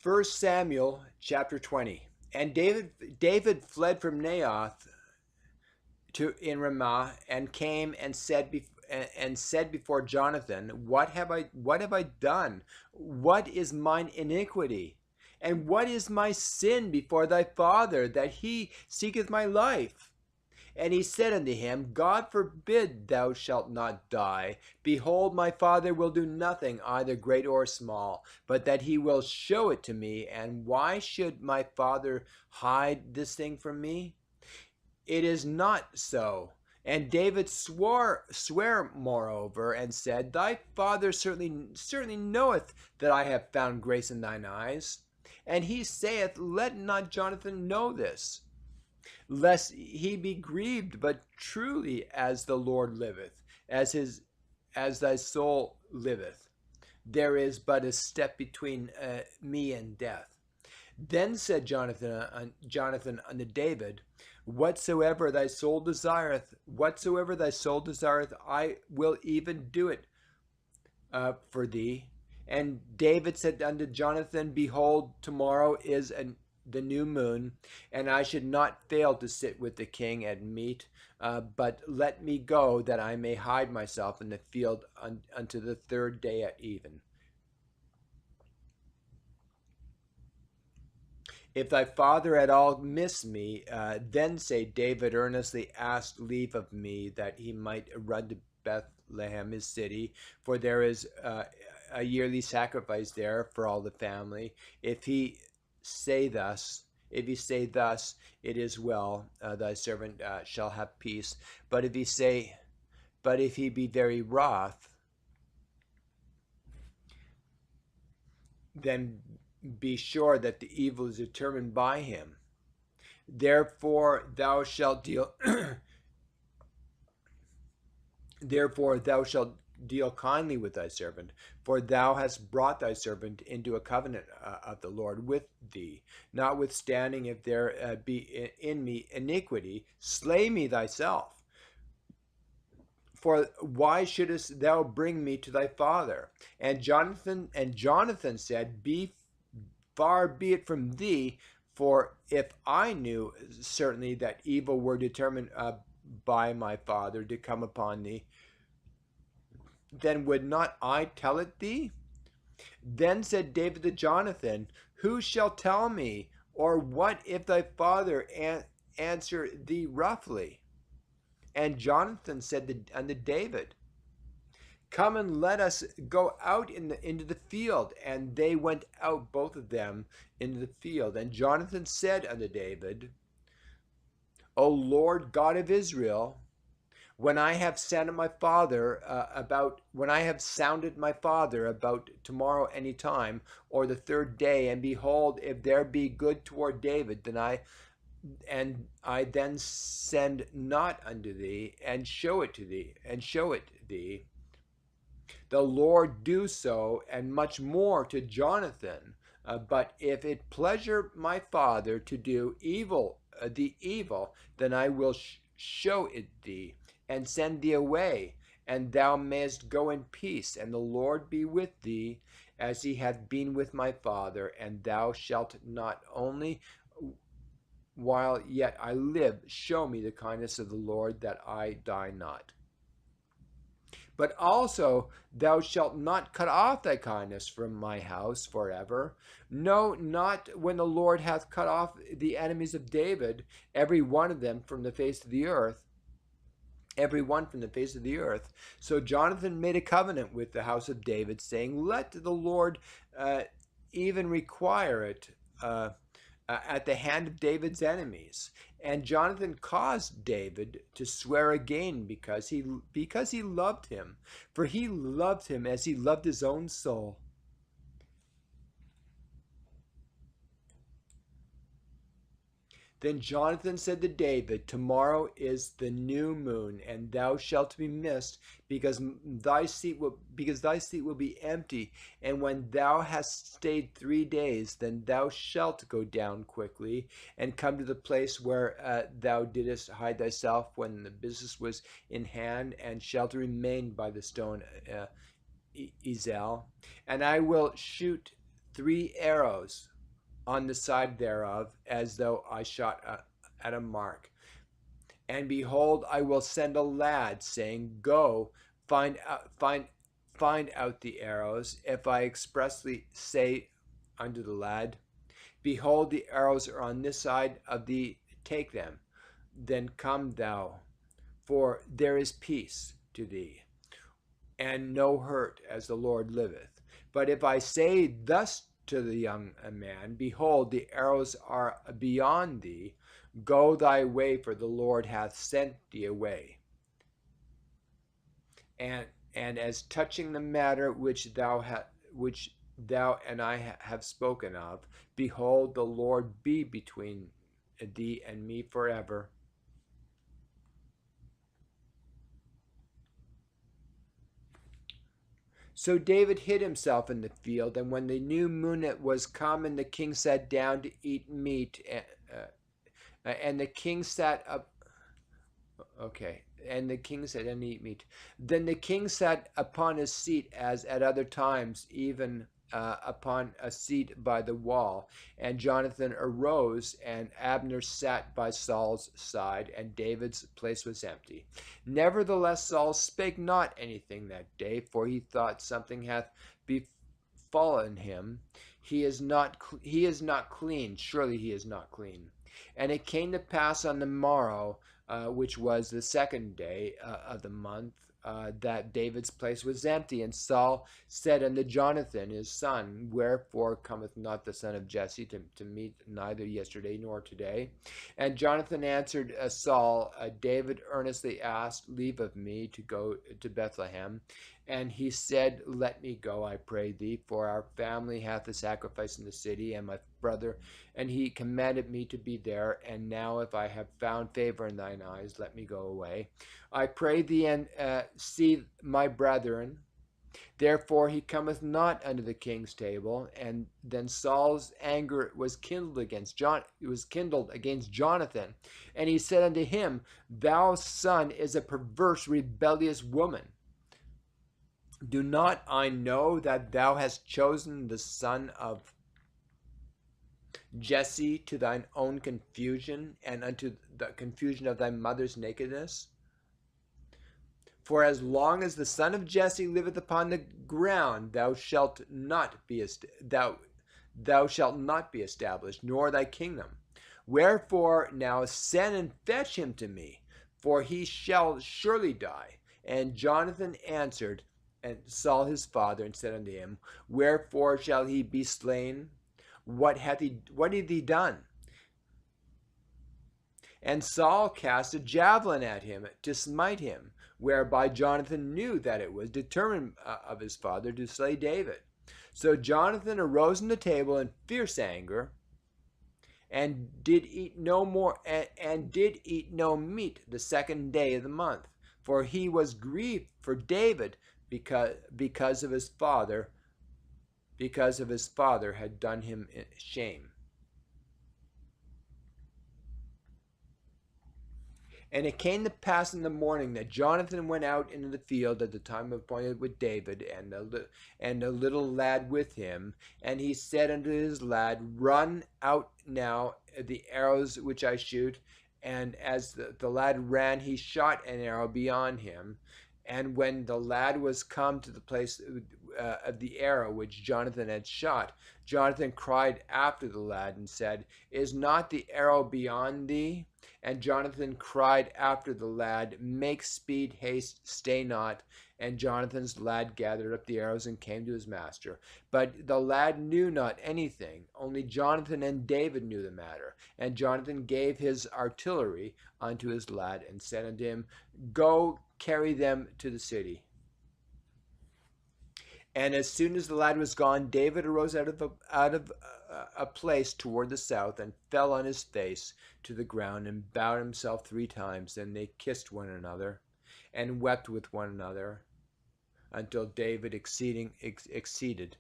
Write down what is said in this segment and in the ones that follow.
First Samuel chapter 20. And David fled from Naioth to in Ramah and came and said before Jonathan, what have I done? What is mine iniquity? And what is my sin before thy father, that he seeketh my life? And he said unto him, God forbid thou shalt not die. Behold, my father will do nothing, either great or small, but that he will show it to me. And why should my father hide this thing from me? It is not so. And David swear moreover, and said, Thy father certainly knoweth that I have found grace in thine eyes. And he saith, Let not Jonathan know this, lest he be grieved. But truly, as the Lord liveth, as thy soul liveth, there is but a step between me and death. Then said Jonathan unto David, whatsoever thy soul desireth, I will even do it for thee. And David said unto Jonathan, behold, tomorrow is the new moon, and I should not fail to sit with the king at meat, but let me go, that I may hide myself in the field unto the third day at even. If thy father at all miss me, then say, David earnestly asked leave of me, that he might run to Bethlehem his city, for there is a yearly sacrifice there for all the family. If he say thus, it is well, thy servant shall have peace. But if he be very wroth, then be sure that the evil is determined by him. Therefore thou shalt deal kindly with thy servant, for thou hast brought thy servant into a covenant of the Lord with thee. Notwithstanding, if there be in me iniquity, slay me thyself. For why shouldest thou bring me to thy father? And Jonathan said, far be it from thee, for if I knew certainly that evil were determined by my father to come upon thee, then would not I tell it thee? Then said David to Jonathan, who shall tell me? Or what if thy father answer thee roughly? And Jonathan said unto David, come and let us go out into the field. And they went out, both of them, into the field. And Jonathan said unto David, O Lord God of Israel, when I have sounded my father about tomorrow any time, or the third day, and behold, if there be good toward David, then I then send not unto thee, and show it thee. The Lord do so, and much more to Jonathan. But if it pleasure my father to do the evil, then I will show it thee, and send thee away, and thou mayest go in peace. And the Lord be with thee, as he hath been with my father. And thou shalt not only, while yet I live, show me the kindness of the Lord, that I die not. But also thou shalt not cut off thy kindness from my house forever. No, not when the Lord hath cut off the enemies of David, every one of them from the face of the earth. So Jonathan made a covenant with the house of David, saying, let the Lord even require it at the hand of David's enemies. And Jonathan caused David to swear again, because he loved him, for he loved him as he loved his own soul. Then Jonathan said to David, tomorrow is the new moon, and thou shalt be missed, because thy seat will be empty. And when thou hast stayed 3 days, then thou shalt go down quickly, and come to the place where thou didst hide thyself when the business was in hand, and shalt remain by the stone Ezel. And I will shoot 3 arrows on the side thereof, as though I shot at a mark. And behold, I will send a lad, saying, Go, find out the arrows. If I expressly say unto the lad, Behold, the arrows are on this side of thee, take them. Then come thou, for there is peace to thee, and no hurt, as the Lord liveth. But if I say thus to the young man, Behold, the arrows are beyond thee, go thy way, for the Lord hath sent thee away. And as touching the matter which thou and I have spoken of, behold, the Lord be between thee and me forever. So David hid himself in the field, and when the new moon was come, and the king sat down to eat meat, and the king sat up. Okay, and the king said, and eat meat. Then the king sat upon his seat as at other times, even upon a seat by the wall. And Jonathan arose, and Abner sat by Saul's side, and David's place was empty. Nevertheless, Saul spake not anything that day, for he thought something hath befallen him. He is not clean. Surely he is not clean. And it came to pass on the morrow, which was the 2nd day of the month, that David's place was empty. And Saul said unto Jonathan his son, Wherefore cometh not the son of Jesse to meet, neither yesterday nor today? And Jonathan answered Saul, David earnestly asked leave of me to go to Bethlehem. And he said, Let me go, I pray thee, for our family hath a sacrifice in the city, and my brother, and he commanded me to be there. And now if I have found favor in thine eyes, let me go away, I pray thee, and see my brethren. Therefore he cometh not unto the king's table. And then Saul's anger was kindled against Jonathan, and he said unto him, Thou son is a perverse, rebellious woman. Do not I know that thou hast chosen the son of Jesse to thine own confusion, and unto the confusion of thy mother's nakedness? For as long as the son of Jesse liveth upon the ground, thou shalt not be established, nor thy kingdom. Wherefore now send and fetch him to me, for he shall surely die. And Jonathan answered and Saul his father, and said unto him, Wherefore shall he be slain? What hath he done? And Saul cast a javelin at him to smite him, whereby Jonathan knew that it was determined of his father to slay David. So Jonathan arose from the table in fierce anger, and did eat no meat the 2nd day of the month, for he was grieved for David, because of his father had done him shame. And it came to pass in the morning that Jonathan went out into the field at the time appointed with David, and a little lad with him. And he said unto his lad, Run out now the arrows which I shoot. And as the lad ran, he shot an arrow beyond him. And when the lad was come to the place of the arrow which Jonathan had shot, Jonathan cried after the lad and said, Is not the arrow beyond thee? And Jonathan cried after the lad, Make speed, haste, stay not. And Jonathan's lad gathered up the arrows and came to his master. But the lad knew not anything, only Jonathan and David knew the matter. And Jonathan gave his artillery unto his lad, and said unto him, Go carry them to the city. And as soon as the lad was gone, David arose out of a place toward the south, and fell on his face to the ground, and bowed himself 3 times. Then they kissed one another, and wept with one another, until David exceeded.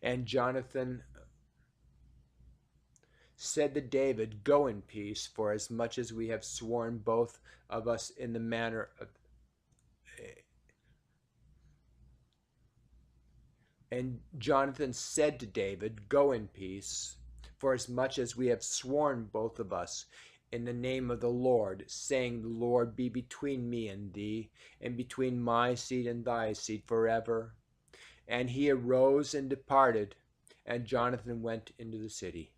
And Jonathan said to David, Go in peace, for as much as we have sworn both of us in the manner of And Jonathan said to David, "Go in peace, for as much as we have sworn both of us in the name of the Lord, saying, The Lord be between me and thee, and between my seed and thy seed forever." And he arose and departed, and Jonathan went into the city.